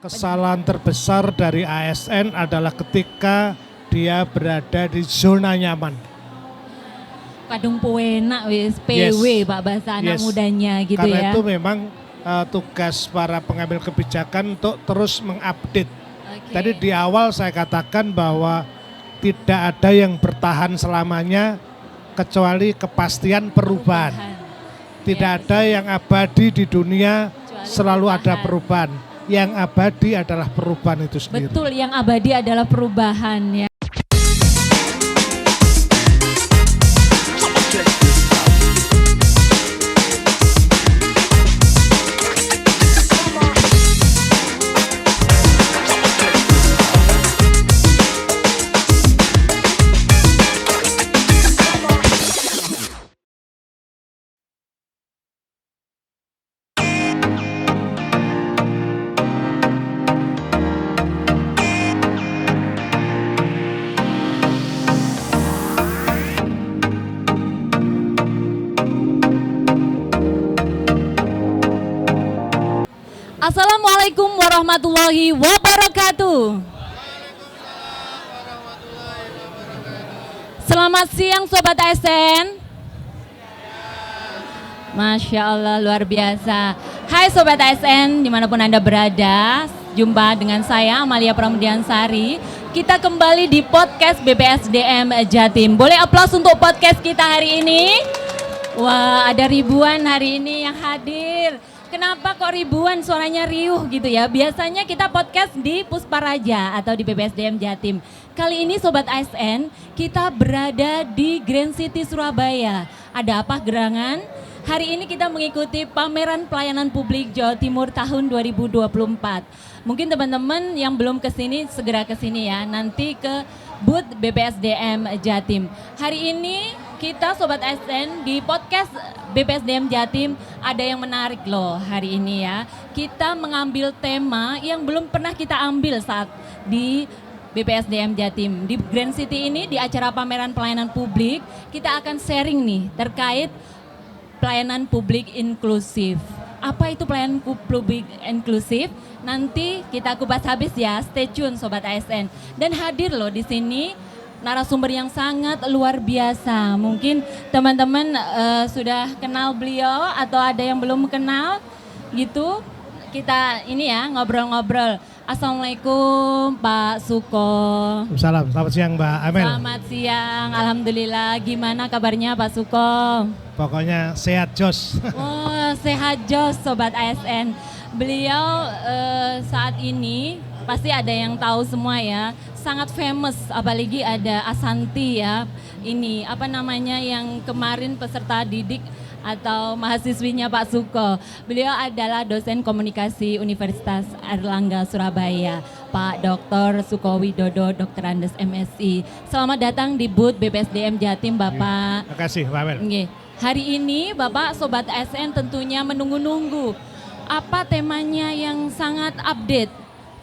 Kesalahan terbesar dari ASN adalah ketika dia berada di zona nyaman. Kadung enak wis PW Pak bahasa anak mudanya gitu. Karena ya. itu memang tugas para pengambil kebijakan untuk terus mengupdate. Tadi di awal saya katakan bahwa tidak ada yang bertahan selamanya kecuali kepastian perubahan. Tidak ada yang abadi di dunia, selalu ada perubahan. Yang abadi adalah perubahan itu sendiri. Betul, yang abadi adalah perubahan ya. Assalamualaikum warahmatullahi wabarakatuh. Selamat siang Sobat ASN. Masya Allah luar biasa. Hai Sobat ASN dimanapun Anda berada. Jumpa dengan saya Amalia Pramudiansari. Kita kembali di podcast BPSDM Jatim. Boleh aplaus untuk podcast kita hari ini. Wah ada ribuan hari ini yang hadir. Kenapa kok ribuan suaranya riuh gitu ya? Biasanya kita podcast di Pusparaja atau di BPSDM Jatim. Kali ini Sobat ASN, kita berada di Grand City Surabaya. Ada apa gerangan? Hari ini kita mengikuti pameran pelayanan publik Jawa Timur tahun 2024. Mungkin teman-teman yang belum kesini segera kesini ya, nanti ke booth BPSDM Jatim. Hari ini kita Sobat ASN di podcast BPSDM Jatim ada yang menarik loh hari ini ya. Kita mengambil tema yang belum pernah kita ambil saat di BPSDM Jatim. Di Grand City ini di acara pameran pelayanan publik kita akan sharing nih terkait pelayanan publik inklusif. Apa itu pelayanan publik inklusif? Nanti kita kupas habis ya. Stay tune Sobat ASN. Dan hadir loh di sini narasumber yang sangat luar biasa. Mungkin teman-teman sudah kenal beliau atau ada yang belum kenal gitu. Kita ini ya ngobrol-ngobrol. Assalamualaikum Pak Suko. Salam, selamat siang Mbak Amel. Selamat siang, Alhamdulillah. Gimana kabarnya Pak Suko? Pokoknya sehat jos. Oh sehat jos Sobat ASN. Beliau saat ini pasti ada yang tahu semua ya, sangat famous, apalagi ada Asanti ya, ini apa namanya yang kemarin peserta didik atau mahasiswinya Pak Suko. Beliau adalah dosen komunikasi Universitas Airlangga Surabaya, Pak Dr. Suko Widodo, Dr. Andes MSI. Selamat datang di booth BPSDM Jatim Bapak. Terima kasih Mbak Amel. Hari ini Bapak Sobat ASN tentunya menunggu-nunggu apa temanya yang sangat update.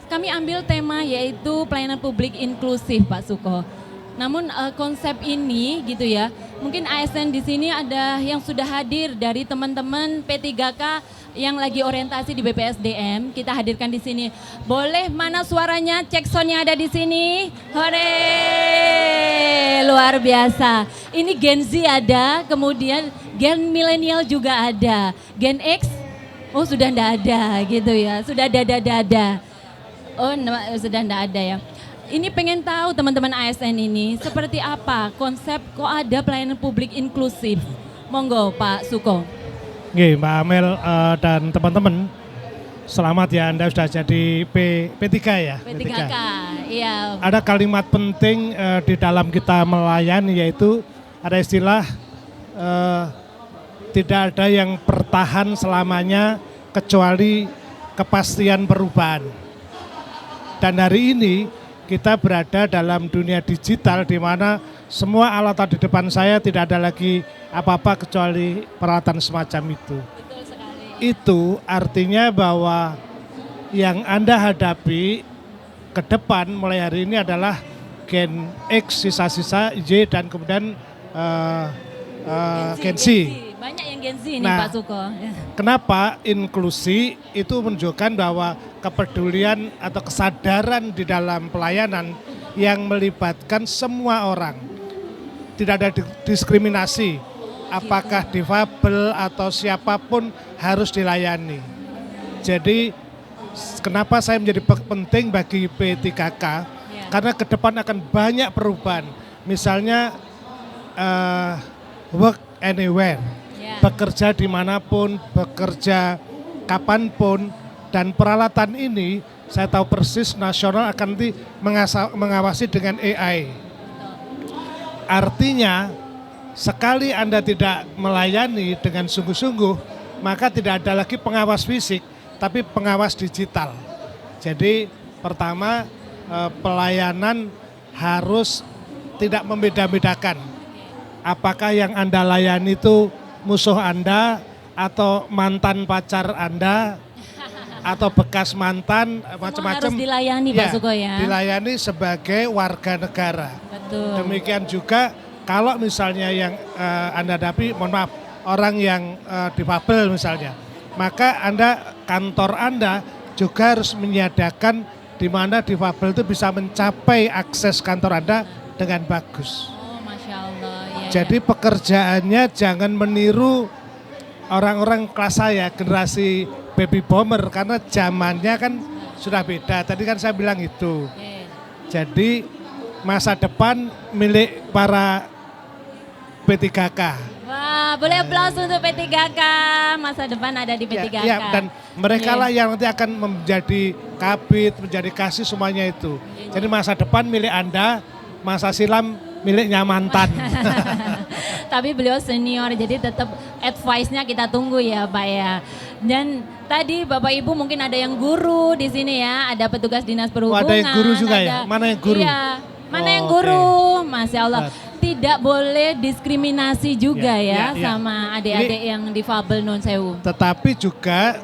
Kami ambil tema yaitu pelayanan publik inklusif Pak Suko. Namun konsep ini gitu ya, mungkin ASN di sini ada yang sudah hadir dari teman-teman P3K yang lagi orientasi di BPSDM. Kita hadirkan di sini. Boleh mana suaranya? Cek soundnya ada di sini. Hore! Luar biasa. Ini Gen Z ada, kemudian Gen milenial juga ada. Gen X, oh sudah enggak ada gitu ya. Sudah dada-dada. Oh sudah enggak ada ya. Ini pengen tahu teman-teman ASN ini seperti apa konsep kok ada pelayanan publik inklusif. Monggo Pak Suko. Oke, Mbak Amel dan teman-teman, selamat ya Anda sudah jadi P3 ya. P3K, iya. Ada kalimat penting di dalam kita melayani yaitu ada istilah tidak ada yang bertahan selamanya kecuali kepastian perubahan. Dan hari ini kita berada dalam dunia digital di mana semua alat di depan saya tidak ada lagi apa-apa kecuali peralatan semacam itu. Betul sekali. Itu artinya bahwa yang Anda hadapi ke depan mulai hari ini adalah Gen X, sisa-sisa Y dan kemudian Gen Z. Banyak yang Gen Z nih Nah, Pak Suko. Kenapa inklusi itu menunjukkan bahwa kepedulian atau kesadaran di dalam pelayanan yang melibatkan semua orang. Tidak ada diskriminasi, apakah difabel atau siapapun harus dilayani. Jadi kenapa saya menjadi penting bagi P3K? Karena ke depan akan banyak perubahan. Misalnya work anywhere, bekerja dimanapun, bekerja kapanpun, dan peralatan ini saya tahu persis nasional akan mengawasi dengan AI. Artinya sekali Anda tidak melayani dengan sungguh-sungguh, maka tidak ada lagi pengawas fisik, tapi pengawas digital. Jadi pertama pelayanan harus tidak membeda-bedakan. Apakah yang Anda layani itu musuh Anda atau mantan pacar Anda atau bekas mantan, macam-macam. Harus dilayani Pak Suko ya. Dilayani sebagai warga negara. Betul. Demikian juga kalau misalnya yang Anda hadapi, mohon maaf, orang yang difabel misalnya, maka kantor Anda juga harus menyediakan di mana difabel itu bisa mencapai akses kantor Anda dengan bagus. Oh, Masya Allah. Ya, jadi pekerjaannya jangan meniru orang-orang kelas saya, generasi baby boomer, karena zamannya kan sudah beda. Tadi kan saya bilang itu. Jadi masa depan milik para P3K. Wah, boleh aplaus untuk P3K. Masa depan ada di P3K. Ya, dan mereka lah yang nanti akan menjadi kabit, menjadi kasih semuanya itu. Jadi masa depan milik Anda, masa silam miliknya mantan. Tapi beliau senior, jadi tetap advice-nya kita tunggu ya Pak ya. Dan tadi Bapak Ibu mungkin ada yang guru di sini ya, ada petugas dinas perhubungan. Ada yang guru juga ya? Mana yang guru? Iya, mana yang guru? Masya Allah. Tidak boleh diskriminasi juga ya sama adik-adik yang difabel non sewu. Tetapi juga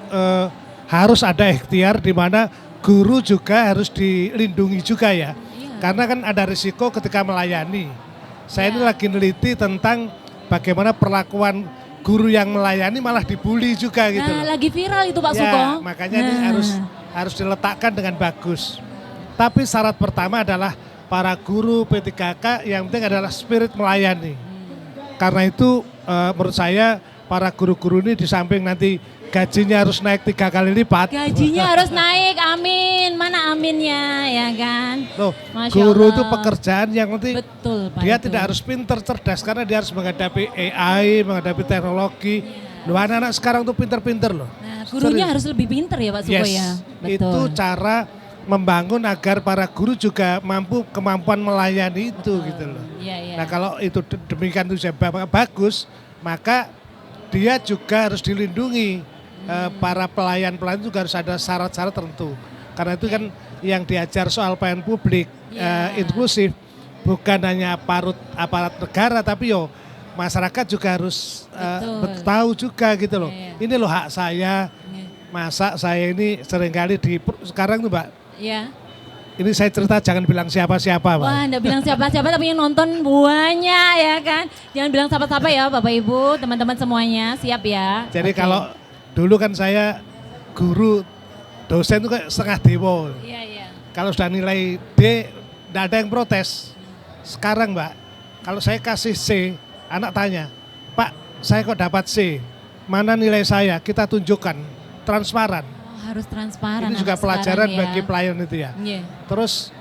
harus ada ikhtiar di mana guru juga harus dilindungi juga ya. Karena kan ada risiko ketika melayani. Saya ini lagi neliti tentang bagaimana perlakuan guru yang melayani malah dibully juga gitu. Nah, lagi viral itu Pak Suko. Makanya ini harus diletakkan dengan bagus. Tapi syarat pertama adalah para guru P3K yang penting adalah spirit melayani. Karena itu menurut saya para guru-guru ini di samping nanti gajinya harus naik 3 kali lipat. Gajinya harus naik, amin. Mana aminnya ya kan? Loh, Masya guru Allah. itu pekerjaan yang nanti Betul, Pak, dia itu. tidak harus pinter, cerdas, karena dia harus menghadapi AI, menghadapi teknologi. Loh, anak-anak sekarang tuh pinter-pinter loh. Nah, gurunya harus lebih pinter ya Pak Suko ya? Betul. Itu cara membangun agar para guru juga kemampuan melayani itu gitu loh. Nah kalau itu demikian itu bagus, maka dia juga harus dilindungi. Para pelayan-pelayan juga harus ada syarat-syarat tertentu. Karena itu kan yang diajar soal pelayanan publik inklusif, bukan hanya aparat negara, tapi masyarakat juga harus tahu juga gitu loh. Ini loh hak saya, masa saya ini seringkali sekarang tuh Mbak, ini saya cerita jangan bilang siapa-siapa Mbak. Wah, enggak bilang siapa-siapa tapi yang nonton banyak ya kan. Jangan bilang siapa-siapa ya Bapak Ibu, teman-teman semuanya, siap ya. Jadi kalau dulu kan saya guru, dosen itu kayak setengah dewa. Kalau sudah nilai D, tidak ada yang protes. Sekarang Mbak, kalau saya kasih C, anak tanya, Pak saya kok dapat C, mana nilai saya, kita tunjukkan, transparan. Harus transparan. Ini juga pelajaran bagi pelayan itu ya. Terus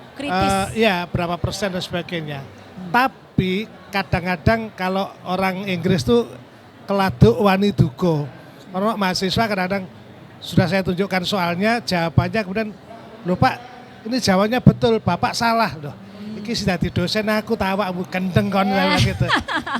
berapa persen dan sebagainya. Tapi kadang-kadang kalau orang Inggris tuh keladuk wani dugo. Orang mahasiswa kadang-kadang sudah saya tunjukkan soalnya, jawabannya kemudian, loh Pak ini jawabannya betul, Bapak salah loh. Ini sudah di dosen aku tawa gendeng kon gitu.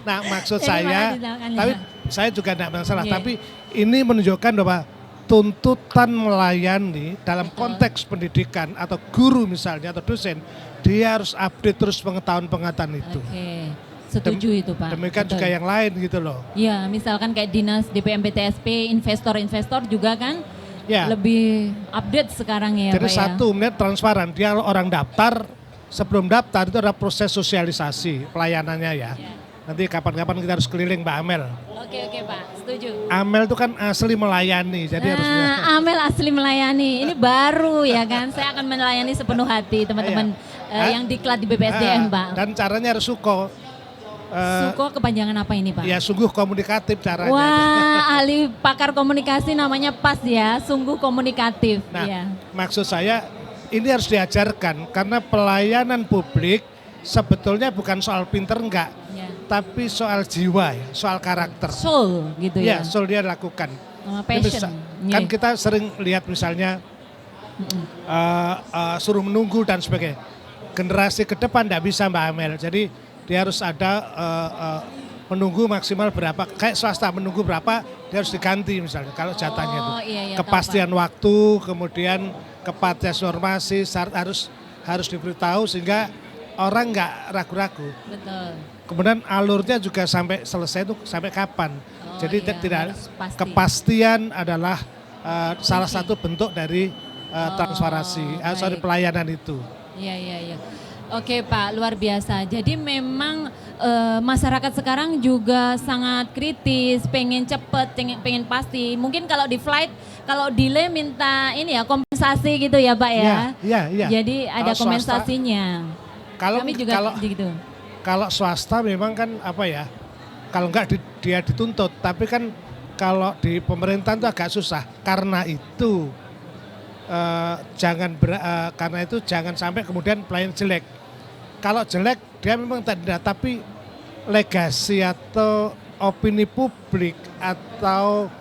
Nah maksud saya, tapi saya juga tidak masalah. Tapi ini menunjukkan bahwa tuntutan melayani dalam konteks pendidikan atau guru misalnya atau dosen, dia harus update terus pengetahuan itu. Setuju itu Pak. Demikian juga yang lain gitu loh. Iya, misalkan kayak dinas DPMPTSP, investor-investor juga kan lebih update sekarang ya Jadi Pak satu, melihat transparan, dia orang daftar, sebelum daftar itu ada proses sosialisasi pelayanannya ya. Nanti kapan-kapan kita harus keliling Mbak Amel. Oke Pak, setuju. Amel itu kan asli melayani, jadi harus Amel asli melayani. Ini baru ya kan. Saya akan melayani sepenuh hati teman-teman yang diklat di BPSDM, Pak. Dan caranya harus suko. Suko kepanjangan apa ini, Pak? Ya sungguh komunikatif caranya. Wah, ahli pakar komunikasi namanya pas ya, sungguh komunikatif. Nah, ya. maksud saya ini harus diajarkan karena pelayanan publik sebetulnya bukan soal pinter enggak, Ya. tapi soal jiwa ya, soal karakter. Soul gitu ya. Ya, soal dia lakukan. Sama passion. Kan Iya. kita sering lihat misalnya suruh menunggu dan sebagainya. Generasi ke depan enggak bisa Mbak Amel, jadi dia harus ada menunggu maksimal berapa, kayak swasta menunggu berapa, dia harus diganti misalnya kalau jatahnya itu. Iya, Kepastian waktu, kemudian kepastian normasi harus diberitahu sehingga orang nggak ragu-ragu. Betul. Kemudian alurnya juga sampai selesai itu sampai kapan. Jadi iya, tidak harus pasti. kepastian adalah salah satu bentuk dari transparansi, baik. pelayanan itu. Iya. Oke Pak, luar biasa. Jadi memang masyarakat sekarang juga sangat kritis, pengen cepet, pengen pasti. Mungkin kalau di flight, kalau delay minta ini ya kompensasi gitu ya Pak ya. Iya. Jadi ada Kalau kompensasinya. Kami juga gitu. Kalau swasta memang kan apa ya, kalau enggak dia dituntut, tapi kan kalau di pemerintahan itu agak susah. Karena itu karena itu jangan sampai kemudian pelayan jelek. Kalau jelek dia memang tidak, tapi legasi atau opini publik atau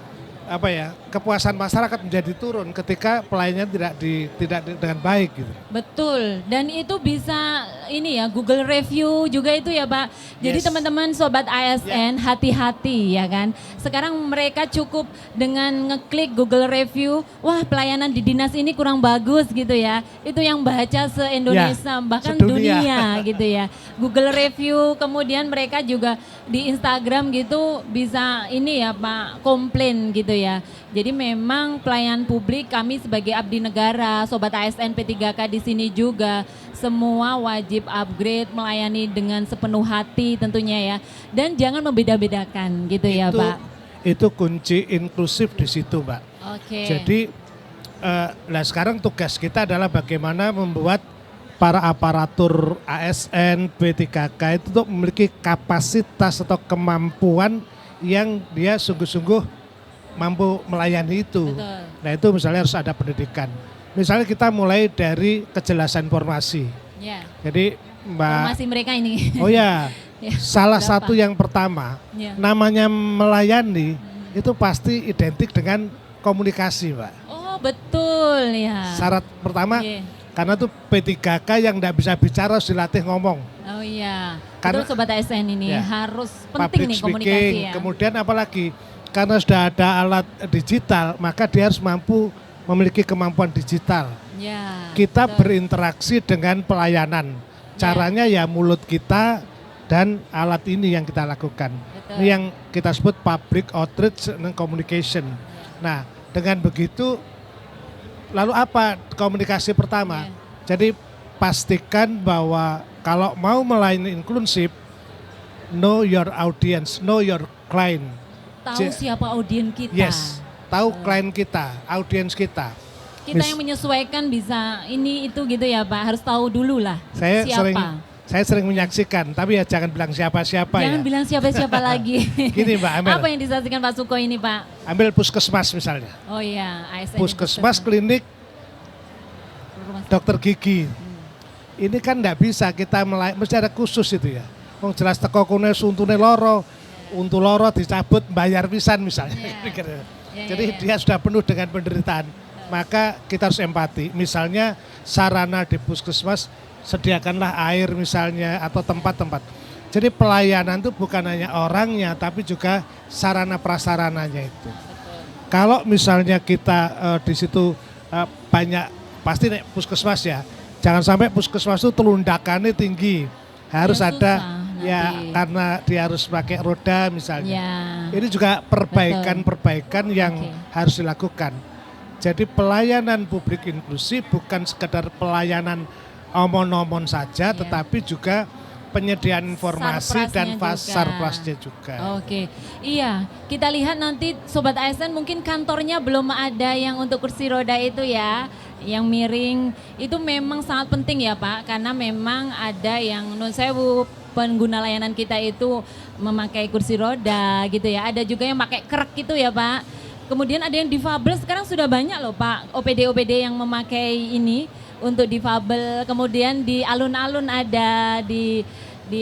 apa ya, kepuasan masyarakat menjadi turun ketika pelayanannya tidak dengan baik gitu. Betul, dan itu bisa ini ya Google review juga itu ya Pak. Jadi Yes. teman-teman sobat ASN hati-hati ya kan. Sekarang mereka cukup dengan ngeklik Google review, wah pelayanan di dinas ini kurang bagus gitu ya. Itu yang baca se-Indonesia bahkan sedunia. dunia gitu ya. Google review, kemudian mereka juga di Instagram gitu bisa ini ya Pak, komplain gitu ya. Jadi memang pelayanan publik kami sebagai abdi negara, sobat ASN P3K di sini juga semua wajib upgrade, melayani dengan sepenuh hati tentunya ya. Dan jangan membeda-bedakan gitu ya Pak. Itu kunci inklusif di situ Mbak. Oke. Jadi sekarang tugas kita adalah bagaimana membuat para aparatur ASN P3K itu untuk memiliki kapasitas atau kemampuan yang dia sungguh-sungguh mampu melayani itu. Betul. Nah itu misalnya harus ada pendidikan. Misalnya kita mulai dari kejelasan informasi. Ya. Jadi Mbak, Informasi mereka ini. oh ya, Ya, salah berapa? satu yang pertama, Ya. namanya melayani itu pasti identik dengan komunikasi Mbak. Oh betul ya. Syarat pertama, Iya. karena tuh P3K yang nggak bisa bicara harus dilatih ngomong. Oh iya. Karena- Betul sobat ASN ini Ya. harus Public penting nih komunikasi speaking, ya. kemudian apalagi karena sudah ada alat digital, maka dia harus mampu memiliki kemampuan digital. Ya. Kita betul. berinteraksi dengan pelayanan. Caranya ya mulut kita dan alat ini yang kita lakukan. Betul. Ini yang kita sebut public outreach and communication. Nah, dengan begitu lalu apa komunikasi pertama? Ya. Jadi pastikan bahwa kalau mau melayani inklusif, know your audience, know your client. Tahu siapa audien kita. Yes, tahu klien kita, audiens kita. Kita yang menyesuaikan bisa ini itu gitu ya Pak. Harus tahu dulu lah siapa. Saya sering menyaksikan, tapi ya jangan bilang siapa-siapa Jangan ya. bilang siapa-siapa lagi. Gini Mbak Amel, Apa yang disaksikan Pak Suko ini Pak? ambil puskesmas misalnya. Oh iya, ASN. Puskesmas, klinik, dokter gigi. Ini kan enggak bisa kita mesti ada khusus itu ya. Wong jelas teko kune suntune loro, untu loro dicabut bayar pisan misalnya. Iya. Jadi dia sudah penuh dengan penderitaan. Maka kita harus empati. Misalnya sarana di puskesmas sediakanlah air misalnya atau tempat-tempat. Jadi pelayanan itu bukan hanya orangnya tapi juga sarana prasarananya itu. Kalau misalnya kita di situ banyak pasti puskesmas ya. Jangan sampai puskesmas itu telundakannya tinggi. Harus Ya, ada susah ya nanti. karena dia harus pakai roda misalnya. Ya. Ini juga perbaikan yang Oke. harus dilakukan. Jadi pelayanan publik inklusif bukan sekedar pelayanan omon-omon saja, tetapi juga penyediaan informasi dan Sarprasnya sarprasnya juga. Oke, iya kita lihat nanti Sobat ASN mungkin kantornya belum ada yang untuk kursi roda itu ya, yang miring itu memang sangat penting ya Pak, karena memang ada yang nun sewu pengguna layanan kita itu memakai kursi roda gitu ya, ada juga yang pakai krek gitu ya Pak. Kemudian ada yang difabel, sekarang sudah banyak loh Pak, OPD yang memakai ini untuk difabel, kemudian di alun-alun ada di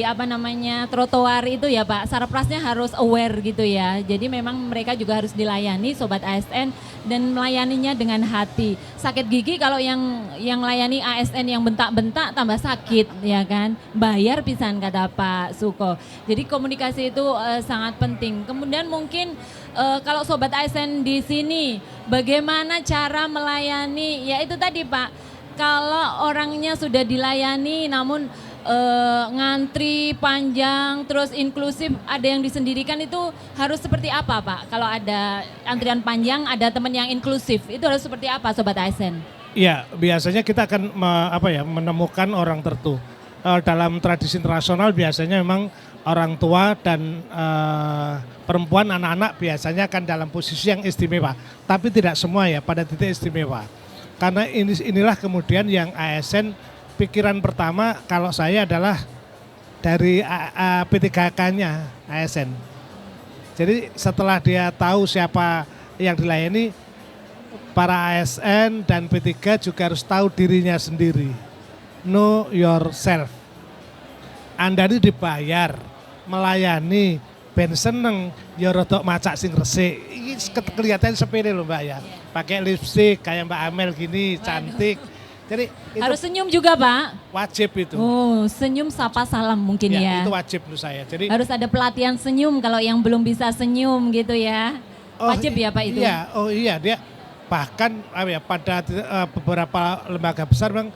apa namanya trotoar itu ya Pak, sarprasnya harus aware gitu ya. Jadi memang mereka juga harus dilayani Sobat ASN dan melayaninya dengan hati. Sakit gigi kalau yang layani ASN yang bentak-bentak tambah sakit ya kan. Bayar pisan kata Pak Suko. Jadi komunikasi itu sangat penting. Kemudian mungkin kalau Sobat ASN di sini bagaimana cara melayani, ya itu tadi Pak. Kalau orangnya sudah dilayani namun ngantri panjang terus inklusif, ada yang disendirikan, itu harus seperti apa Pak? Kalau ada antrian panjang ada teman yang inklusif, itu harus seperti apa Sobat ASN? Ya, biasanya kita akan menemukan orang tertentu. Dalam tradisi internasional biasanya memang orang tua dan perempuan, anak-anak biasanya akan dalam posisi yang istimewa. Tapi tidak semua ya pada titik istimewa. Karena inilah kemudian yang ASN pikiran pertama kalau saya adalah dari P3K-nya ASN. Jadi setelah dia tahu siapa yang dilayani, para ASN dan P3 juga harus tahu dirinya sendiri. Know yourself. Anda ini dibayar melayani, ben seneng ya rodok macak sing resik. Ini kelihatan sepele loh Mbak ya. Pakai lipstik kayak Mbak Amel gini, cantik. Jadi itu harus senyum juga Pak. wajib itu. Oh, senyum sapa salam mungkin ya. Itu wajib menurut saya. Jadi harus ada pelatihan senyum kalau yang belum bisa senyum gitu ya. Wajib ya Pak itu. Iya, dia bahkan pada beberapa lembaga besar memang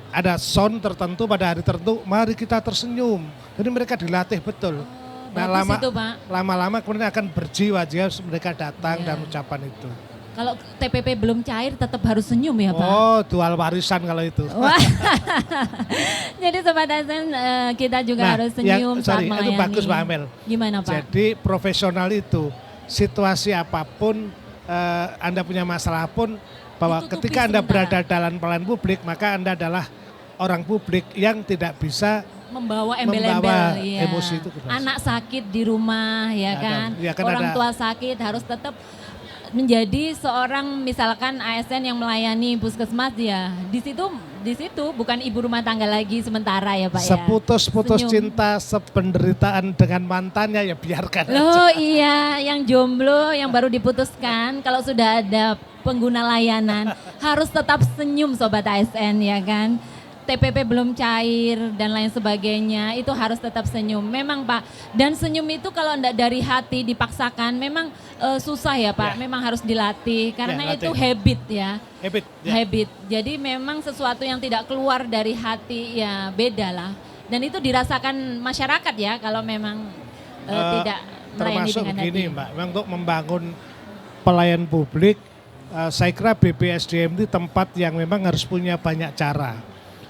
ada sound tertentu pada hari tertentu, mari kita tersenyum. Jadi mereka dilatih betul. Nah, lama-lama kemudian akan berjiwa-jiwa mereka datang dan ucapan itu. Kalau TPP belum cair tetap harus senyum ya Pak? Oh, dual warisan kalau itu. Jadi Sobat ASN kita juga harus senyum saat melayani. Itu bagus Mbak Amel. Gimana Pak? Jadi profesional itu situasi apapun Anda punya masalah pun, bahwa ketika Anda berada dalam pelayanan publik maka Anda adalah orang publik yang tidak bisa membawa embel-embel ya. Emosi itu. Anak sakit di rumah ya kan, orang tua sakit harus tetap menjadi seorang misalkan ASN yang melayani puskesmas ya. Di situ bukan ibu rumah tangga lagi sementara ya Pak ya. Seputus-putus cinta, sependeritaan dengan mantannya ya biarkan loh aja. Iya, yang jomblo yang baru diputuskan kalau sudah ada pengguna layanan harus tetap senyum Sobat ASN ya kan. TPP belum cair dan lain sebagainya, itu harus tetap senyum. Memang Pak, dan senyum itu kalau enggak dari hati dipaksakan memang susah ya Pak, memang harus dilatih karena itu habit ya. Habit. Jadi memang sesuatu yang tidak keluar dari hati ya beda lah. Dan itu dirasakan masyarakat ya kalau memang tidak melayani termasuk dengan begini hati. Mbak, memang untuk membangun pelayan publik, saya kira BPSDM itu tempat yang memang harus punya banyak cara.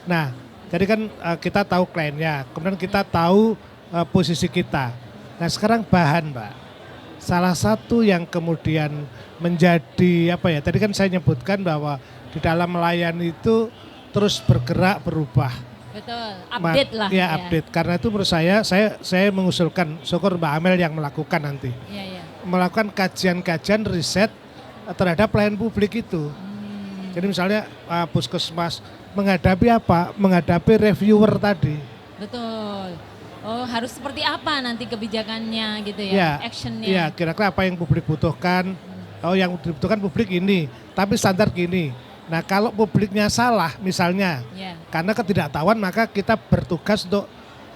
Nah, jadi kan kita tahu kliennya, kemudian kita tahu posisi kita. Nah sekarang bahan Mbak, salah satu yang kemudian menjadi tadi kan saya nyebutkan bahwa di dalam melayani itu terus bergerak, berubah. Betul, update lah. Ya, update. Karena itu menurut saya mengusulkan, syukur Mbak Amel yang melakukan nanti. Melakukan kajian-kajian riset terhadap pelayanan publik itu. Jadi misalnya puskesmas menghadapi menghadapi reviewer tadi. Betul. Oh, harus seperti apa nanti kebijakannya gitu ya, actionnya. Iya, kira-kira apa yang publik butuhkan. Oh, yang dibutuhkan publik ini, tapi standar gini. Nah, kalau publiknya salah misalnya, karena ketidaktahuan maka kita bertugas untuk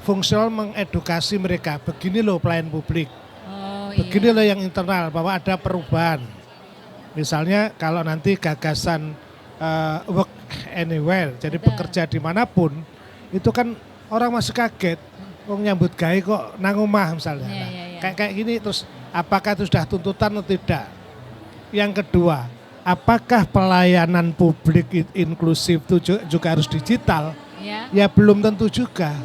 fungsional mengedukasi mereka. Begini loh pelayan publik. Begini loh yang internal, bahwa ada perubahan. Misalnya kalau nanti gagasan work anywhere, jadi bekerja dimanapun, itu kan orang masih kaget, nyambut gawe kok nang omah misalnya. Kayak gini, terus apakah itu sudah tuntutan atau tidak? Yang kedua, apakah pelayanan publik inklusif itu juga harus digital? Ya belum tentu juga.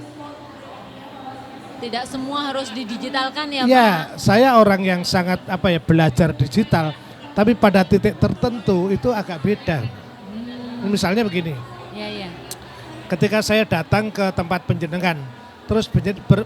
Tidak semua harus didigitalkan ya, Ya, Pak. saya orang yang sangat belajar digital, tapi pada titik tertentu itu agak beda. Misalnya begini, Iya, iya. ketika saya datang ke tempat penjenengan, terus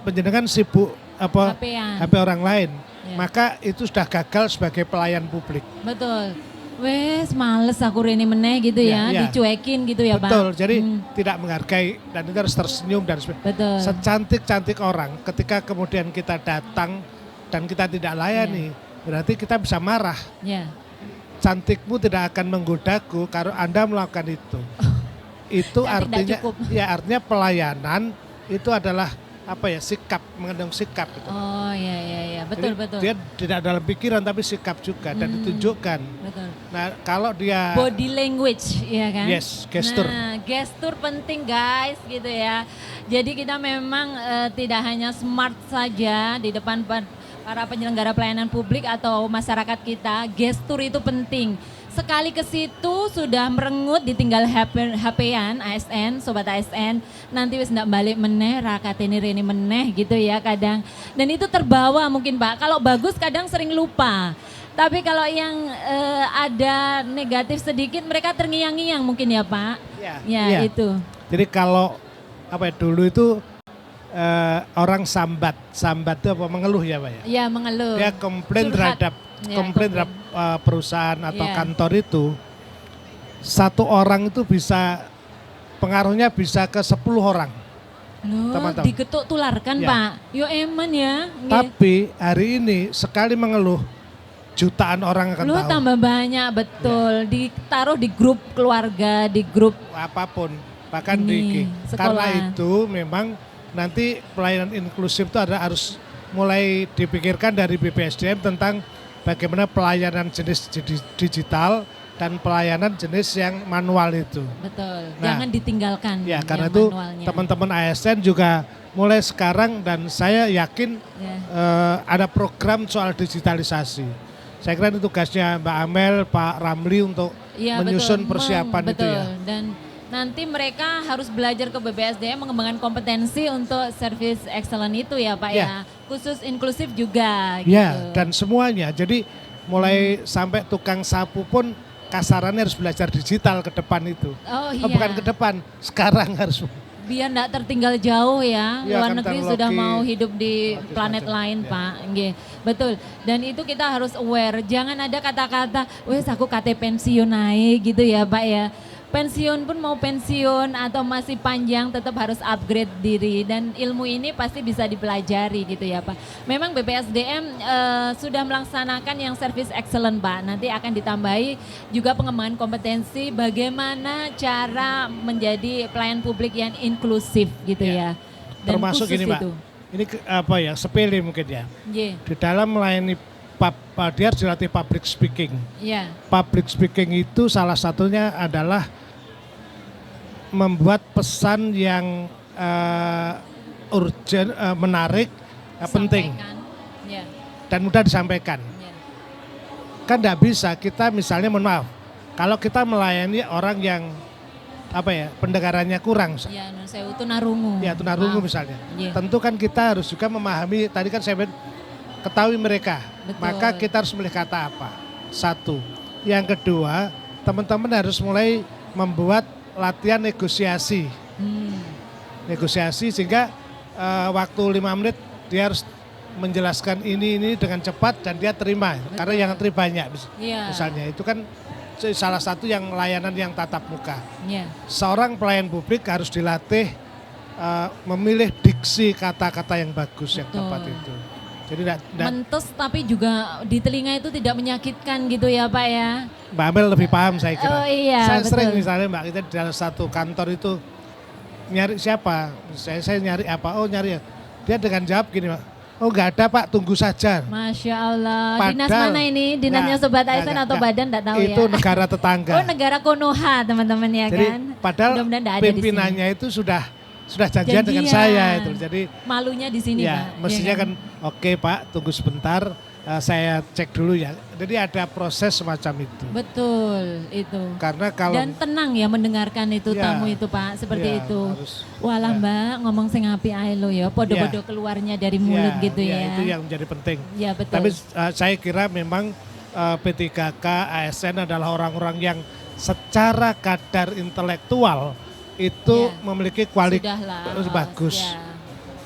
penjenengan sibuk HP-an. HP orang lain, Ya. maka itu sudah gagal sebagai pelayan publik. Betul. Wes males aku rene meneh gitu ya, Ya, ya. dicuekin gitu ya, Pak. Betul, jadi tidak menghargai dan itu harus tersenyum dan Betul. secantik-cantik orang ketika kemudian kita datang dan kita tidak layani, berarti kita bisa marah. Ya. Cantikmu tidak akan menggodaku kalau Anda melakukan itu. Itu Cantik tidak artinya cukup. ya artinya pelayanan itu adalah sikap, mengandung sikap gitu. Oh, iya, betul, Jadi betul. Dia tidak dalam pikiran tapi sikap juga dan ditunjukkan. Betul. Nah, kalau dia Body language, ya kan? Yes, gestur. Nah, gestur penting guys, gitu ya. Jadi kita memang tidak hanya smart saja di depan para penyelenggara pelayanan publik atau masyarakat kita, gestur itu penting. Sekali ke situ sudah merengut ditinggal HP-an ASN, sobat ASN, nanti wis ndak balik meneh, rakatene rene meneh gitu ya kadang. Dan itu terbawa mungkin Pak, kalau bagus kadang sering lupa. Tapi kalau yang ada negatif sedikit mereka terngiang-ngiang mungkin ya Pak. Ya, Ya iya. itu. Jadi kalau dulu itu orang sambat itu mengeluh ya Pak ya. Ya mengeluh. Dia komplain Curhat. terhadap Ya, terhadap perusahaan atau Iya. kantor itu. Satu orang itu bisa pengaruhnya bisa ke 10 orang. Loh, Teman-teman. digetuk tularkan Ya. Pak. Yo eman ya. Nggih. Tapi hari ini sekali mengeluh jutaan orang akan Lu tahu tambah banyak betul, ditaruh di grup keluarga, di grup apapun bahkan Ini, di karena sekolah. itu memang nanti pelayanan inklusif itu harus mulai dipikirkan dari BPSDM tentang bagaimana pelayanan jenis digital dan pelayanan jenis yang manual itu. betul. Nah, Jangan ditinggalkan. Ya, karena yang itu manualnya. teman-teman ASN juga mulai sekarang dan saya yakin Ya. ada program soal digitalisasi. Saya kira itu tugasnya Mbak Amel, Pak Ramli untuk Iya, menyusun betul. persiapan itu betul. ya. Dan nanti mereka harus belajar ke BPSDM mengembangkan kompetensi untuk service excellent itu ya Pak Ya. ya. Khusus inklusif juga Ya, gitu. dan semuanya. Jadi mulai sampai tukang sapu pun kasarannya harus belajar digital ke depan itu. Oh iya. Bukan ke depan, sekarang harus. Biar enggak tertinggal jauh ya. Iya, Luar kan negeri teknologi, sudah mau hidup di planet macam-macam. lain, Ya. Pak. Nggih. Betul. Dan itu kita harus aware. Jangan ada kata-kata, "Wes aku kate pensiun naik" gitu ya, Pak ya. Pensiun pun mau pensiun atau masih panjang tetap harus upgrade diri dan ilmu ini pasti bisa dipelajari gitu ya Pak. Memang BPSDM sudah melaksanakan yang service excellent Pak. Nanti akan ditambahi juga pengembangan kompetensi bagaimana cara menjadi pelayan publik yang inklusif gitu Ya. ya. Dan Termasuk khusus ini Mbak, itu. ini sepele mungkin ya. Nggih. Di dalam melayani dia harus dilatih public speaking. Iya. Public speaking itu salah satunya adalah membuat pesan yang urgent, menarik, penting Sampaikan. Ya. dan mudah disampaikan. Ya. Kan tidak bisa kita misalnya mohon maaf, kalau kita melayani orang yang pendengarannya kurang, Ya, nun sewu tunarungu. ya tunarungu Maaf. misalnya, Iya. tentu kan kita harus juga memahami, tadi kan saya ketahui mereka, Betul. maka kita harus memilih kata apa, satu. Yang kedua, teman-teman harus mulai membuat latihan negosiasi, negosiasi sehingga waktu 5 menit dia harus menjelaskan ini dengan cepat dan dia terima, karena yang terima banyak Iya. misalnya, itu kan salah satu yang layanan yang tatap muka. Iya. Seorang pelayan publik harus dilatih memilih diksi kata-kata yang bagus yang Betul. tepat itu. Jadi Mentes tapi juga di telinga itu tidak menyakitkan gitu ya Pak ya. Mbak Amel lebih paham saya kira. Oh iya, Saya betul. sering misalnya Mbak, kita di dalam satu kantor itu nyari siapa? Saya nyari apa? Oh nyari ya. Dia dengan jawab gini Pak. Oh nggak ada Pak, tunggu saja. Masya Allah. Dinas Padahal- mana ini? Dinasnya Nah, Sobat ASN atau nggak. badan enggak tahu ya. Itu negara tetangga. Oh negara Konoha teman-teman ya Jadi kan. padahal Mudah-mudahan nggak ada di sini. pimpinannya itu sudah janjian dengan Janjian. saya itu. Jadi Malunya di sini ya Pak. mestinya ya kan oke Pak, tunggu sebentar. saya cek dulu ya. Jadi ada proses semacam itu. Betul itu. Karena kalau Dan tenang ya mendengarkan itu Ya. tamu itu Pak, seperti Ya, itu. harus. Walah Ya. Mbak, ngomong sing apik ae lo ya, podo-podo keluarnya dari mulut gitu ya. Itu yang menjadi penting. Ya betul. Tapi saya kira memang P3K, ASN adalah orang-orang yang secara kadar intelektual itu Ya. memiliki kualitas Sudahlah. bagus. Ya.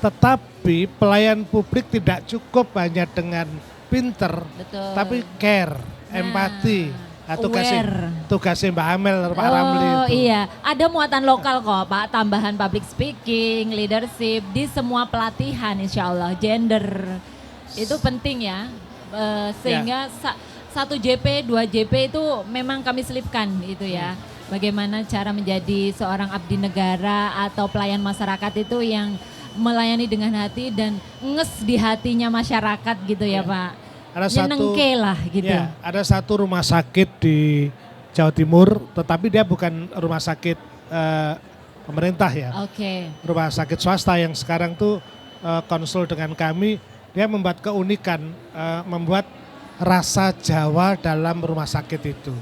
Tetapi pelayan publik tidak cukup hanya dengan pinter, Betul. tapi care, Nah, empati. aware. Tugasnya Mbak Amel, Pak Ramli Oh itu. iya, ada muatan lokal kok Pak, tambahan public speaking, leadership di semua pelatihan insya Allah, gender. Itu penting ya, sehingga 1 JP, 2 JP itu memang kami selipkan itu ya. Bagaimana cara menjadi seorang abdi negara atau pelayan masyarakat itu yang melayani dengan hati dan nges di hatinya masyarakat gitu ya, Pak. Ada satu, Nyenengke lah gitu. ya, ada satu rumah sakit di Jawa Timur, tetapi dia bukan rumah sakit pemerintah ya. Oke. Rumah sakit swasta yang sekarang tuh konsul dengan kami, dia membuat keunikan, membuat rasa Jawa dalam rumah sakit itu.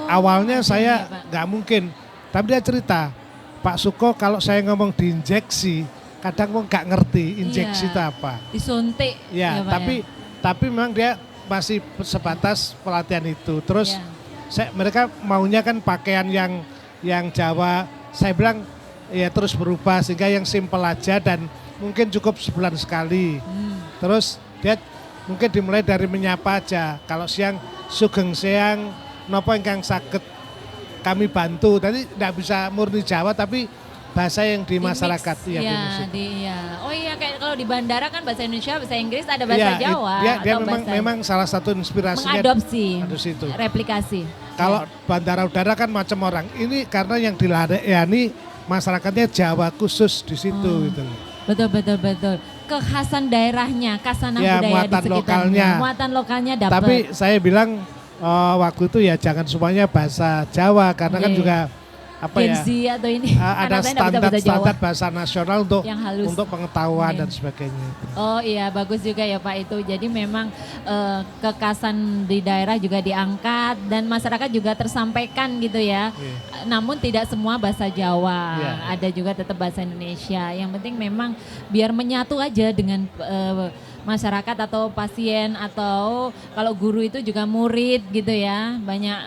Awalnya saya nggak mungkin, tapi dia cerita, Pak Suko kalau saya ngomong diinjeksi, kadang mau nggak ngerti injeksi Iya. itu apa. Disuntik Ya, Pak, tapi memang dia masih sebatas pelatihan itu. Terus Ya. mereka maunya kan pakaian yang Jawa. Saya bilang ya terus berubah sehingga yang simpel aja dan mungkin cukup sebulan sekali. Terus dia mungkin dimulai dari menyapa aja. Kalau siang sugeng siang nopo ingkang saged kami bantu. Tadi tidak bisa murni Jawa tapi bahasa yang di masyarakat ya, Oh iya, kayak kalau di bandara kan bahasa Indonesia, bahasa Inggris, ada bahasa Jawa. Dia atau memang salah satu inspirasinya mengadopsi, di situ. replikasi. Kalau bandara udara kan macam orang. Ini karena yang dilayani masyarakatnya Jawa khusus di situ gitu. Betul. Kekhasan daerahnya, kasanah Ya, budaya di muatan sekitarnya. lokalnya. Muatan lokalnya dapat. Tapi saya bilang waktu itu ya jangan semuanya bahasa Jawa karena kan Iya. juga apa Gen ya Z atau ini. ada Anak saya nggak bisa bahasa Jawa. standar bahasa nasional Yang halus. untuk pengetahuan Oke. dan sebagainya. Oh iya, bagus juga ya Pak itu. Jadi memang kekhasan di daerah juga diangkat dan masyarakat juga tersampaikan gitu ya. Iya. Namun tidak semua bahasa Jawa, Iya. ada juga tetap bahasa Indonesia. Yang penting memang biar menyatu aja dengan masyarakat atau pasien atau kalau guru itu juga murid gitu ya. Banyak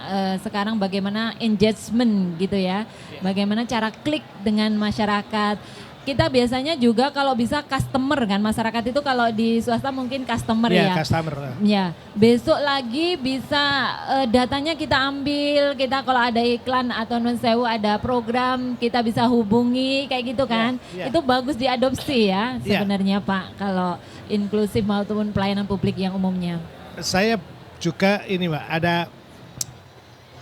sekarang bagaimana engagement gitu ya. Bagaimana cara klik dengan masyarakat. Kita biasanya juga kalau bisa customer kan, masyarakat itu kalau di swasta mungkin customer ya. Customer. Ya, besok lagi bisa datanya kita ambil, kita kalau ada iklan atau non sewu ada program kita bisa hubungi kayak gitu kan. Ya. Itu bagus diadopsi ya Ya. sebenarnya Pak kalau inklusif maupun pelayanan publik yang umumnya. Saya juga ini Mbak, ada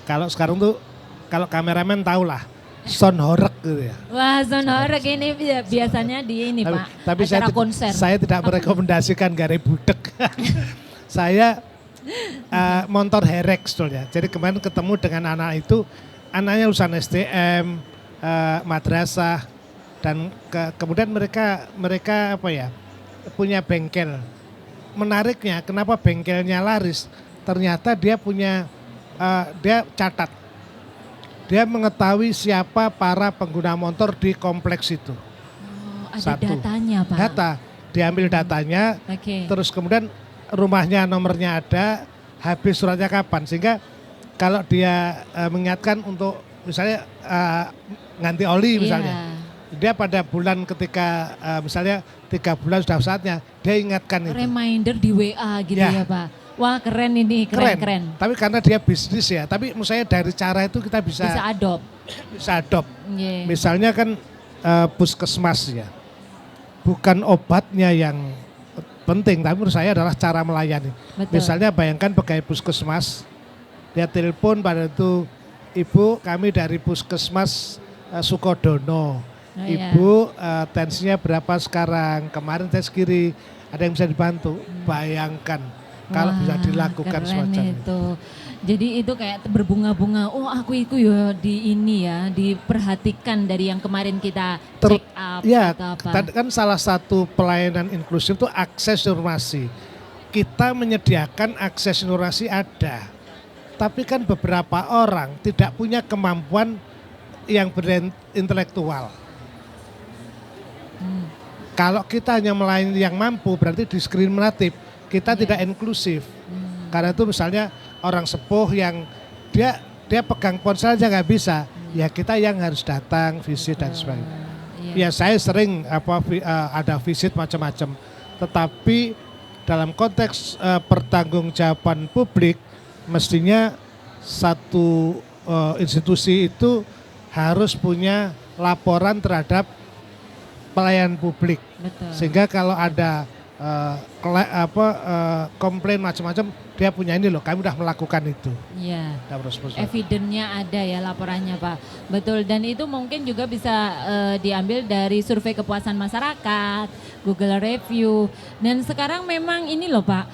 kalau sekarang tuh kalau kameramen tahu lah sound horeg gitu ya. Wah, sonorek ini biasanya di ini Pak, Tapi acara konser. saya tidak merekomendasikan gare budek. Saya motor herek sebetulnya. Jadi kemarin ketemu dengan anak itu, anaknya lulusan STM, madrasah, dan kemudian mereka apa ya punya bengkel. Menariknya, kenapa bengkelnya laris? Ternyata dia punya dia catat. Dia mengetahui siapa para pengguna motor di kompleks itu. Oh, ada Satu. datanya Pak. Data, diambil datanya, Oke. terus kemudian rumahnya, nomornya ada, habis suratnya kapan. Sehingga kalau dia mengingatkan untuk misalnya ganti oli misalnya. Dia pada bulan ketika misalnya 3 bulan sudah saatnya, dia ingatkan itu. Reminder di WA gitu Ya. ya Pak. Wah keren ini, keren. Tapi karena dia bisnis ya, tapi menurut saya dari cara itu kita bisa adopt. Yeah. Misalnya kan puskesmas ya, bukan obatnya yang penting, tapi menurut saya adalah cara melayani. Betul. Misalnya bayangkan pegawai puskesmas, dia telepon pada itu, Ibu kami dari puskesmas Sukodono, Ibu tensinya berapa sekarang, kemarin tes kiri, ada yang bisa dibantu, bayangkan. Kalau bisa dilakukan semacam itu. Jadi itu kayak berbunga-bunga. Oh aku itu ya di ini ya, diperhatikan dari yang kemarin kita check up Ya, atau apa. kan salah satu pelayanan inklusif itu akses informasi. kita menyediakan akses informasi ada, tapi kan beberapa orang tidak punya kemampuan yang berintelektual. Kalau kita hanya melayani yang mampu berarti diskriminatif, kita tidak inklusif. Karena itu misalnya orang sepuh yang dia pegang ponsel aja nggak bisa, ya kita yang harus datang visit dan sebagainya. Ya saya sering ada visit macam-macam, tetapi dalam konteks pertanggungjawaban publik mestinya satu institusi itu harus punya laporan terhadap pelayanan publik. Betul. Sehingga kalau ada komplain macam-macam, dia punya ini loh, kami sudah melakukan itu. Iya. Evidennya ada ya laporannya Pak. Betul, dan itu mungkin juga bisa diambil dari survei kepuasan masyarakat, Google Review. Dan sekarang memang ini loh Pak,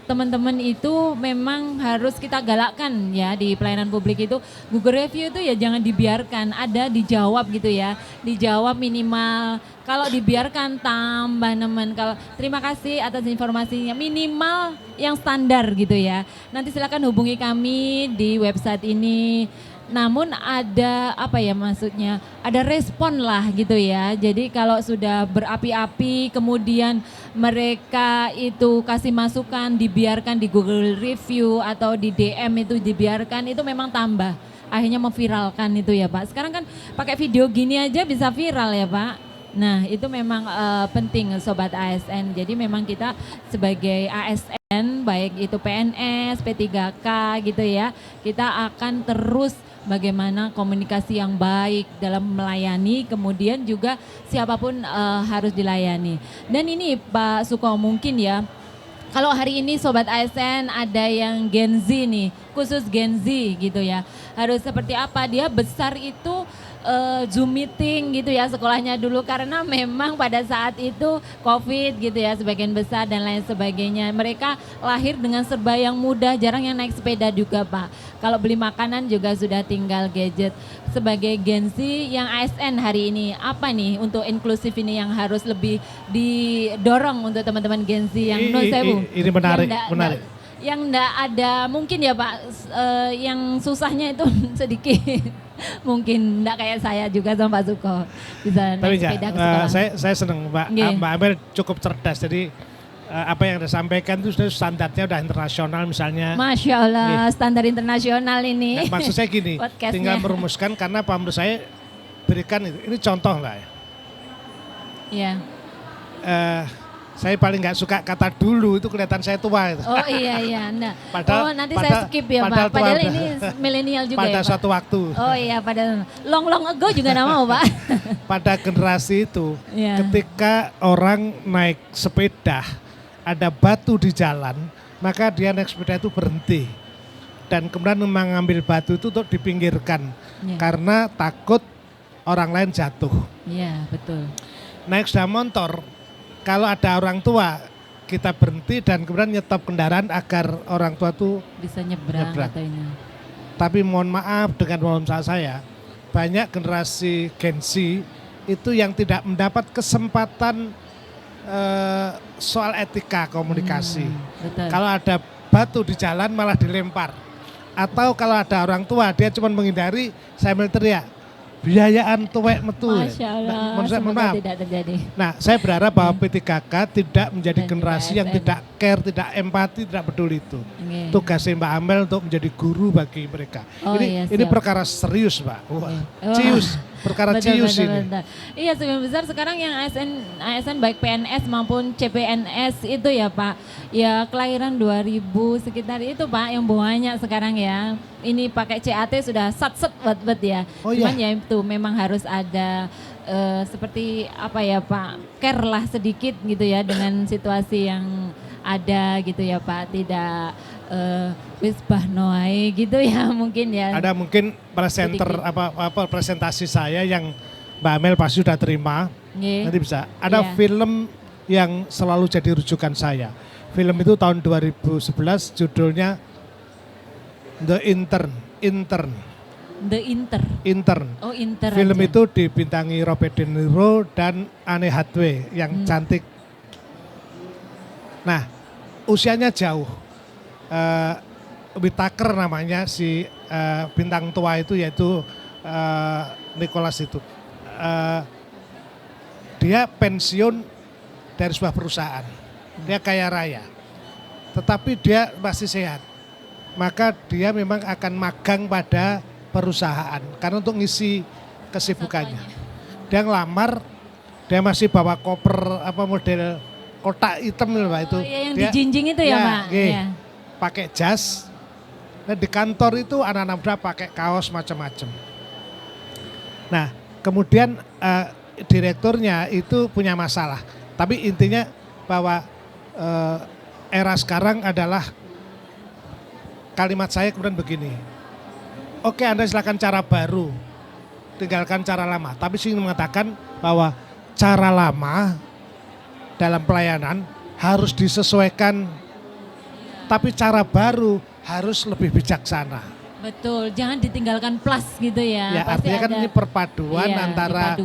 teman-teman itu memang harus kita galakkan ya di pelayanan publik itu. Google Review itu ya jangan dibiarkan, ada dijawab gitu ya. Dijawab minimal. Kalau dibiarkan tambah nemen. Kalau terima kasih atas informasinya, minimal yang standar gitu ya. Nanti silakan hubungi kami di website ini. Namun ada apa ya maksudnya? Ada respon lah gitu ya. Jadi kalau sudah berapi-api kemudian mereka itu kasih masukan, dibiarkan di Google Review atau di DM itu dibiarkan, itu memang tambah. Akhirnya memviralkan itu ya Pak. Sekarang kan pakai video gini aja bisa viral ya Pak. Nah itu memang penting Sobat ASN, jadi memang kita sebagai ASN baik itu PNS, P3K gitu ya, kita akan terus bagaimana komunikasi yang baik dalam melayani, kemudian juga siapapun harus dilayani. Dan ini Pak Suko mungkin ya, kalau hari ini Sobat ASN ada yang Gen Z nih, khusus Gen Z gitu ya, harus seperti apa, dia besar itu Zoom meeting gitu ya sekolahnya dulu, karena memang pada saat itu COVID gitu ya sebagian besar dan lain sebagainya. Mereka lahir dengan serba yang mudah, jarang yang naik sepeda juga Pak. Kalau beli makanan juga sudah tinggal gadget. Sebagai Gen Z yang ASN hari ini, apa nih untuk inklusif ini yang harus lebih didorong untuk teman-teman Gen Z yang ini menarik, menarik. Yang enggak ada mungkin ya Pak, yang susahnya itu sedikit. Mungkin enggak kayak saya juga sama Pak Suko bisa naik sepeda ke sekolah. Saya senang Mbak Amel cukup cerdas, jadi apa yang Anda sampaikan itu sudah standarnya udah internasional misalnya. Masya Allah, standar internasional ini. Nah, maksud saya gini, tinggal merumuskan, karena Pak menurut saya berikan ini contoh lah ya. Iya. Saya paling nggak suka kata dulu, itu kelihatan saya tua itu. Oh iya, enggak. Nanti saya skip ya Pak. Padahal ini milenial juga pada ya Pak. suatu waktu. Oh iya, pada long ago juga nama Pak. Pada generasi itu, ketika orang naik sepeda, ada batu di jalan, maka dia naik sepeda itu berhenti. Dan kemudian mengambil batu itu untuk dipinggirkan, karena takut orang lain jatuh. Iya, betul. Naik sepeda motor, kalau ada orang tua, kita berhenti dan kemudian nyetop kendaraan agar orang tua itu bisa nyebrang. Katanya. Tapi mohon maaf dengan mohon saya, banyak generasi Gen Z itu yang tidak mendapat kesempatan soal etika komunikasi. Kalau ada batu di jalan malah dilempar. Atau kalau ada orang tua, dia cuma menghindari sambil teriak, biayaan tuwek metu. Masya Allah, semoga tidak terjadi. Nah, saya berharap bahwa P3K tidak menjadi generasi yang tidak care, tidak empati, tidak peduli itu. Tugasnya Mbak Amel untuk menjadi guru bagi mereka. Ini perkara serius, Mbak. Cius, perkara cius ini. Iya, sebagian besar sekarang yang ASN baik PNS maupun CPNS itu ya Pak, ya kelahiran 2000 sekitar itu Pak, yang banyak sekarang ya. Ini pakai CAT sudah sat-set buat ya. Cuman ya itu memang harus ada seperti apa ya Pak, care lah sedikit gitu ya dengan situasi yang ada gitu ya Pak, tidak wis bahnoai gitu ya mungkin ya. Ada mungkin presentasi saya yang Mbak Amel pasti sudah terima. Nanti bisa. Ada film yang selalu jadi rujukan saya. Film itu tahun 2011 judulnya The Intern. The Intern. Oh, Intern. Film aja. itu dibintangi Robert De Niro dan Anne Hathaway yang cantik. Nah, usianya jauh. Whittaker namanya si bintang tua itu, yaitu Nicholas itu. Dia pensiun dari sebuah perusahaan. Dia kaya raya. Tetapi dia masih sehat. Maka dia memang akan magang pada perusahaan karena untuk ngisi kesibukannya. Dia ngelamar, dia masih bawa koper model kotak hitam Pak itu. Iya, yang dia, dijinjing itu ya Pak? Iya. Pakai jas. Nah di kantor itu anak-anak muda pakai kaos macam-macam. Nah kemudian direkturnya itu punya masalah. Tapi intinya bahwa era sekarang adalah kalimat saya kemudian begini. Oke, Anda silakan cara baru, tinggalkan cara lama. Tapi saya ingin mengatakan bahwa cara lama dalam pelayanan harus disesuaikan, tapi cara baru harus lebih bijaksana. Betul, jangan ditinggalkan plus gitu ya. Ya Pasti artinya kan ini perpaduan antara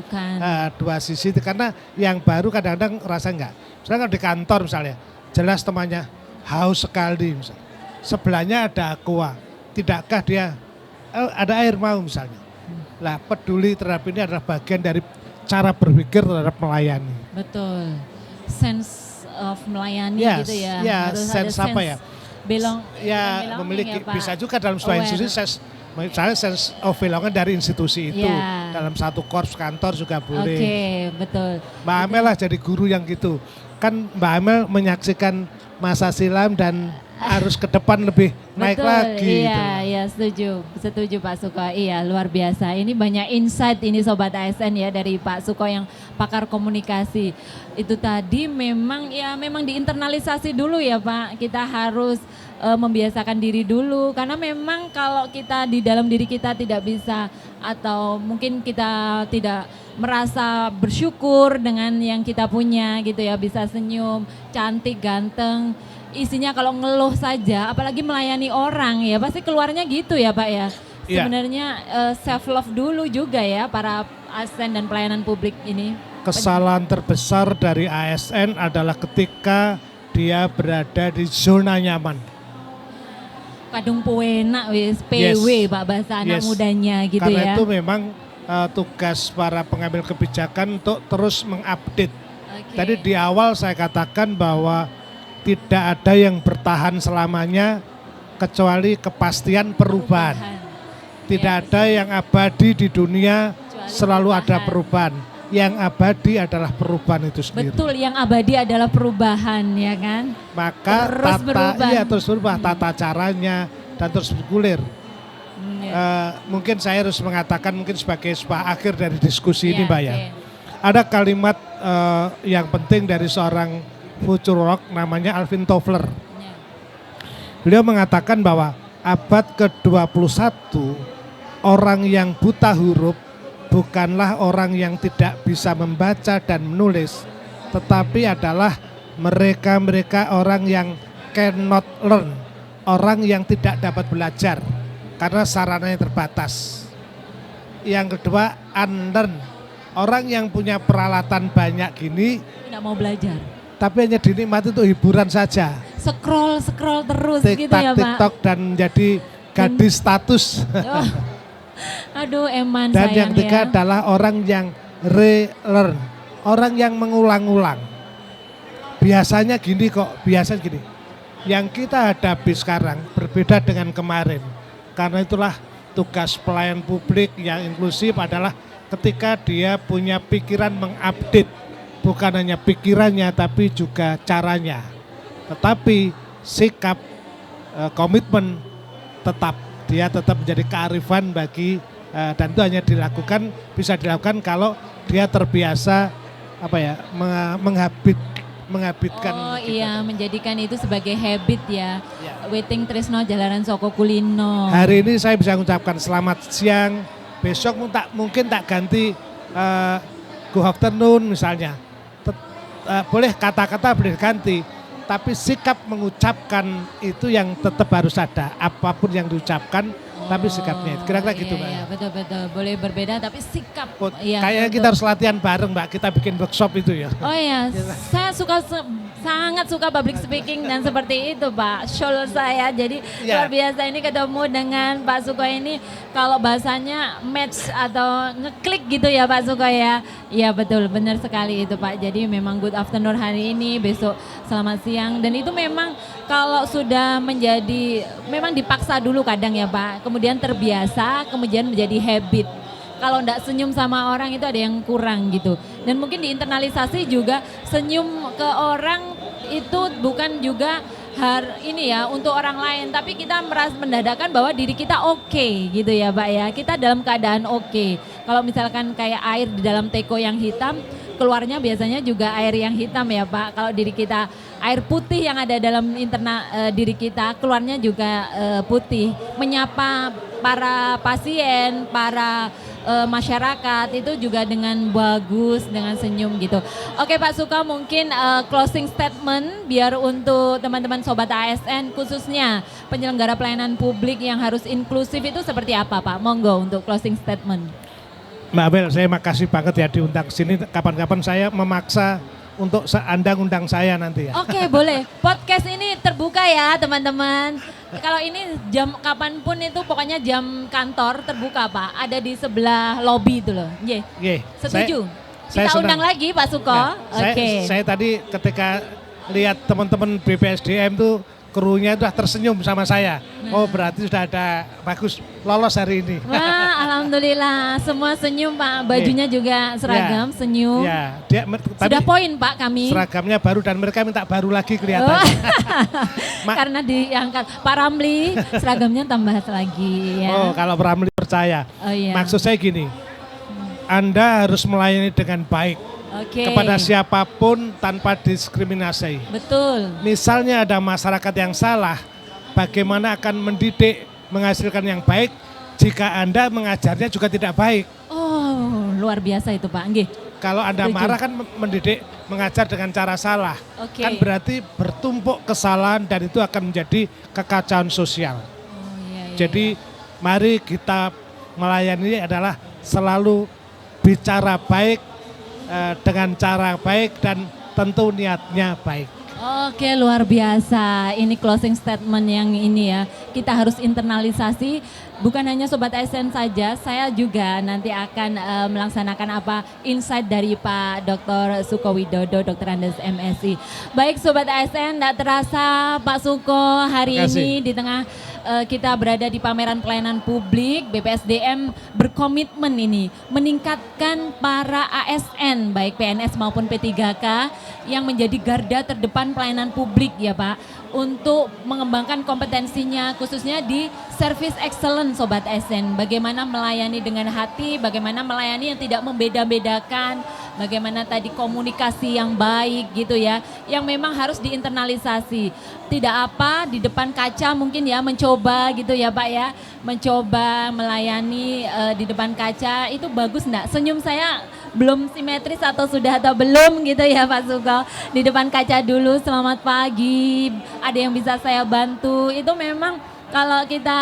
dua sisi. Karena yang baru kadang-kadang rasa enggak. Misalnya kalau di kantor misalnya, jelas temannya haus sekali misalnya. Sebelahnya ada aqua, tidakkah dia ada air mau misalnya. Lah peduli terhadap ini adalah bagian dari cara berpikir terhadap melayani. Betul, sense of melayani gitu ya. Ya, harus sense ada apa ya? Memiliki ya, bisa juga dalam sebuah institusi misalnya sense of belonging dari institusi itu. Dalam satu korps kantor juga boleh. Oke, betul. Mbak Amel lah jadi guru yang gitu. Kan Mbak Amel menyaksikan masa silam dan harus ke depan lebih naik lagi. Iya, setuju Pak Suko. Iya, luar biasa. Ini banyak insight ini Sobat ASN ya dari Pak Suko yang pakar komunikasi. Itu tadi memang diinternalisasi dulu ya Pak. Kita harus membiasakan diri dulu karena memang kalau kita di dalam diri kita tidak bisa atau mungkin kita tidak merasa bersyukur dengan yang kita punya gitu ya, bisa senyum, cantik, ganteng. Isinya kalau ngeluh saja, apalagi melayani orang ya pasti keluarnya gitu ya Pak ya. Sebenarnya self love dulu juga ya para ASN dan pelayanan publik ini. Kesalahan terbesar dari ASN adalah ketika dia berada di zona nyaman. Kadung puenak wis PW Pak bahasa anak mudanya gitu. Karena ya. Itu memang tugas para pengambil kebijakan untuk terus mengupdate. Tadi di awal saya katakan bahwa tidak ada yang bertahan selamanya kecuali kepastian perubahan. Tidak ada yang abadi di dunia, selalu ada perubahan. Yang abadi adalah perubahan itu sendiri. Betul, yang abadi adalah perubahan ya kan. Maka terus berubah tata caranya dan terus bergulir. Mungkin saya harus mengatakan mungkin sebagai sebuah akhir dari diskusi ini Mbak ya. Ada kalimat yang penting dari seorang futurolog namanya Alvin Toffler. Beliau mengatakan bahwa abad ke-21 orang yang buta huruf bukanlah orang yang tidak bisa membaca dan menulis, tetapi adalah mereka orang yang cannot learn, orang yang tidak dapat belajar karena sarananya terbatas. Yang kedua, unlearn, orang yang punya peralatan banyak gini tidak mau belajar, tapi hanya dinikmati untuk hiburan saja. Scroll terus gitu ya Pak. TikTok dan jadi gadis status. Aduh eman dan sayang yang ketiga adalah orang yang relearn, orang yang mengulang-ulang. Biasanya gini. Yang kita hadapi sekarang berbeda dengan kemarin. Karena itulah tugas pelayan publik yang inklusif adalah ketika dia punya pikiran mengupdate. Bukan hanya pikirannya tapi juga caranya. Tetapi sikap, komitmen dia tetap menjadi kearifan bagi dan itu hanya bisa dilakukan kalau dia terbiasa menghabitkan. Menjadikan itu sebagai habit ya. Waiting tresno jalanan soko kulino. Hari ini saya bisa mengucapkan selamat siang, besok mungkin tak ganti good afternoon misalnya. Boleh kata-kata boleh ganti, tapi sikap mengucapkan itu yang tetap harus ada. Apapun yang diucapkan tapi sikapnya itu. Kira-kira gitu Mbak. Iya, betul-betul. Boleh berbeda tapi sikap. Iya, Kayaknya betul. kita harus latihan bareng Mbak, kita bikin workshop itu ya. Oh iya, saya sangat suka public speaking dan seperti itu Pak, show saya. Jadi Ya. luar biasa ini ketemu dengan Pak Suko ini, kalau bahasanya match atau ngeklik gitu ya Pak Suko ya. Iya betul, benar sekali itu Pak. Jadi memang good afternoon hari ini, besok selamat siang. Dan itu memang kalau sudah menjadi, memang dipaksa dulu kadang ya Pak. Kemudian terbiasa, kemudian menjadi habit. Kalau enggak senyum sama orang itu ada yang kurang gitu. Dan mungkin diinternalisasi juga, senyum ke orang itu bukan juga ini ya untuk orang lain, tapi kita merasa mendadakan bahwa diri kita oke gitu ya Pak ya. Kita dalam keadaan oke. Kalau misalkan kayak air di dalam teko yang hitam, keluarnya biasanya juga air yang hitam ya Pak. Kalau diri kita air putih yang ada dalam internal diri kita, keluarnya juga putih. Menyapa para pasien, para masyarakat itu juga dengan bagus, dengan senyum gitu. Oke Pak Suko, mungkin closing statement biar untuk teman-teman Sobat ASN khususnya penyelenggara pelayanan publik yang harus inklusif itu seperti apa Pak? Monggo untuk closing statement. Mbak Abel, saya makasih banget ya diundang ke sini. Kapan-kapan saya memaksa untuk Anda undang saya nanti ya. Oke, boleh. Podcast ini terbuka ya teman-teman. Kalau ini jam kapanpun itu pokoknya jam kantor terbuka Pak. Ada di sebelah lobby itu loh. Ye, Setuju? saya Kita senang. undang lagi Pak Suko. Nah, saya tadi ketika lihat teman-teman BPSDM tuh krunya sudah tersenyum sama saya. Oh berarti sudah ada bagus lolos hari ini. Wah, alhamdulillah semua senyum Pak. Bajunya juga seragam, senyum. Ya, Sudah poin Pak kami. Seragamnya baru dan mereka minta baru lagi kelihatan. Karena diangkat Pak Ramli, seragamnya tambah lagi ya. Oh, kalau Ramli percaya. Oh, iya. Maksud saya gini, Anda harus melayani dengan baik. Oke. Kepada siapapun tanpa diskriminasi. Betul. Misalnya ada masyarakat yang salah, bagaimana akan mendidik, menghasilkan yang baik jika Anda mengajarnya juga tidak baik. Oh, luar biasa itu Pak. Nggih. Kalau Anda Setuju. marah kan mendidik, mengajar dengan cara salah. Oke. Kan berarti bertumpuk kesalahan dan itu akan menjadi kekacauan sosial. Oh, iya, Jadi mari kita melayani adalah selalu bicara baik, dengan cara baik dan tentu niatnya baik. Oke, luar biasa. Ini closing statement yang ini ya. Kita harus internalisasi, bukan hanya Sobat ASN saja, saya juga nanti akan melaksanakan apa insight dari Pak Dr. Suko Widodo, Dr. Andes MSI. Baik Sobat ASN, tidak terasa Pak Suko hari ini di tengah kita berada di pameran pelayanan publik, BPSDM berkomitmen ini meningkatkan para ASN baik PNS maupun P3K yang menjadi garda terdepan pelayanan publik ya Pak, untuk mengembangkan kompetensinya khususnya di service excellence Sobat ASN. Bagaimana melayani dengan hati, bagaimana melayani yang tidak membeda-bedakan, bagaimana tadi komunikasi yang baik gitu ya, yang memang harus diinternalisasi. Tidak apa di depan kaca mungkin ya mencoba gitu ya Pak ya, mencoba melayani di depan kaca itu bagus enggak? Senyum saya belum simetris atau sudah atau belum gitu ya Pak Suko. Di depan kaca dulu, selamat pagi, ada yang bisa saya bantu, itu memang kalau kita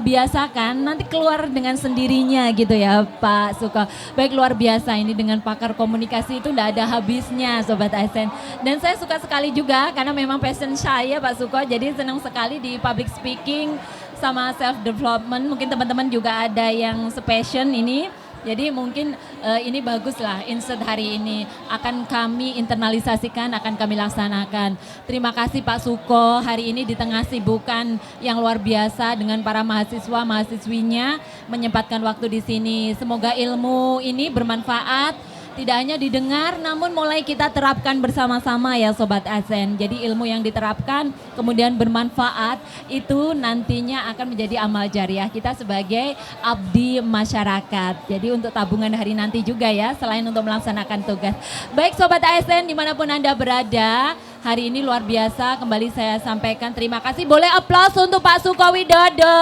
biasakan nanti keluar dengan sendirinya gitu ya Pak Suko. Baik, luar biasa ini dengan pakar komunikasi itu tidak ada habisnya Sobat ASN. Dan saya suka sekali juga karena memang passion saya Pak Suko, jadi senang sekali di public speaking sama self development. Mungkin teman-teman juga ada yang passion ini. Jadi mungkin ini baguslah insert hari ini akan kami internalisasikan, akan kami laksanakan. Terima kasih Pak Suko hari ini di tengah sibukan yang luar biasa dengan para mahasiswa mahasiswinya menyempatkan waktu di sini. Semoga ilmu ini bermanfaat. Tidak hanya didengar namun mulai kita terapkan bersama-sama ya Sobat ASN. Jadi ilmu yang diterapkan kemudian bermanfaat itu nantinya akan menjadi amal jariah kita sebagai abdi masyarakat. Jadi untuk tabungan hari nanti juga ya selain untuk melaksanakan tugas. Baik Sobat ASN dimanapun Anda berada, hari ini luar biasa kembali saya sampaikan terima kasih. Boleh aplaus untuk Pak Suko Widodo.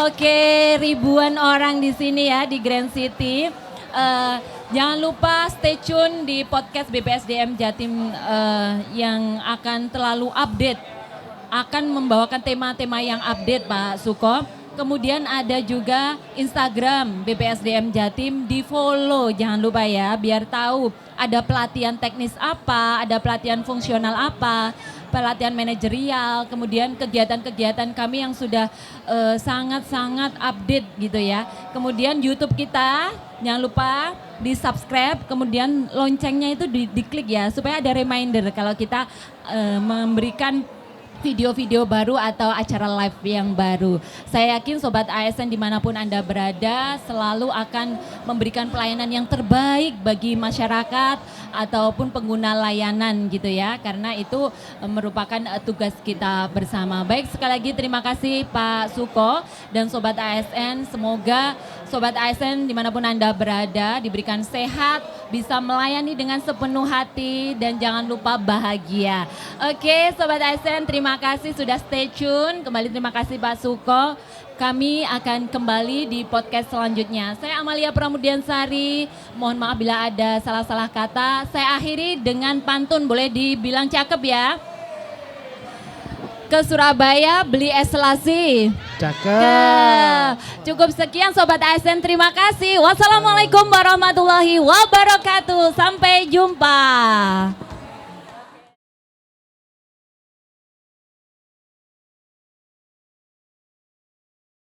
Oke, ribuan orang di sini ya di Grand City. Jangan lupa stay tune di podcast BPSDM Jatim yang akan terlalu update, akan membawakan tema-tema yang update Pak Suko. Kemudian ada juga Instagram BPSDM Jatim, di follow jangan lupa ya, biar tahu ada pelatihan teknis apa, ada pelatihan fungsional apa, pelatihan manajerial, kemudian kegiatan-kegiatan kami yang sudah sangat-sangat update gitu ya. Kemudian YouTube kita jangan lupa di subscribe, kemudian loncengnya itu diklik ya supaya ada reminder kalau kita memberikan video-video baru atau acara live yang baru. Saya yakin Sobat ASN dimanapun Anda berada selalu akan memberikan pelayanan yang terbaik bagi masyarakat ataupun pengguna layanan gitu ya. Karena itu merupakan tugas kita bersama. Baik, sekali lagi terima kasih Pak Suko dan Sobat ASN. Semoga Sobat ASN dimanapun Anda berada diberikan sehat, bisa melayani dengan sepenuh hati dan jangan lupa bahagia. Oke Sobat ASN, terima kasih sudah stay tune. Kembali terima kasih Pak Suko. Kami akan kembali di podcast selanjutnya. Saya Amalia Pramudiansari. Mohon maaf bila ada salah-salah kata. Saya akhiri dengan pantun, boleh dibilang cakep ya. Ke Surabaya beli es selasi. Cakep. Cukup sekian Sobat ASN, terima kasih. Wassalamualaikum warahmatullahi wabarakatuh. Sampai jumpa.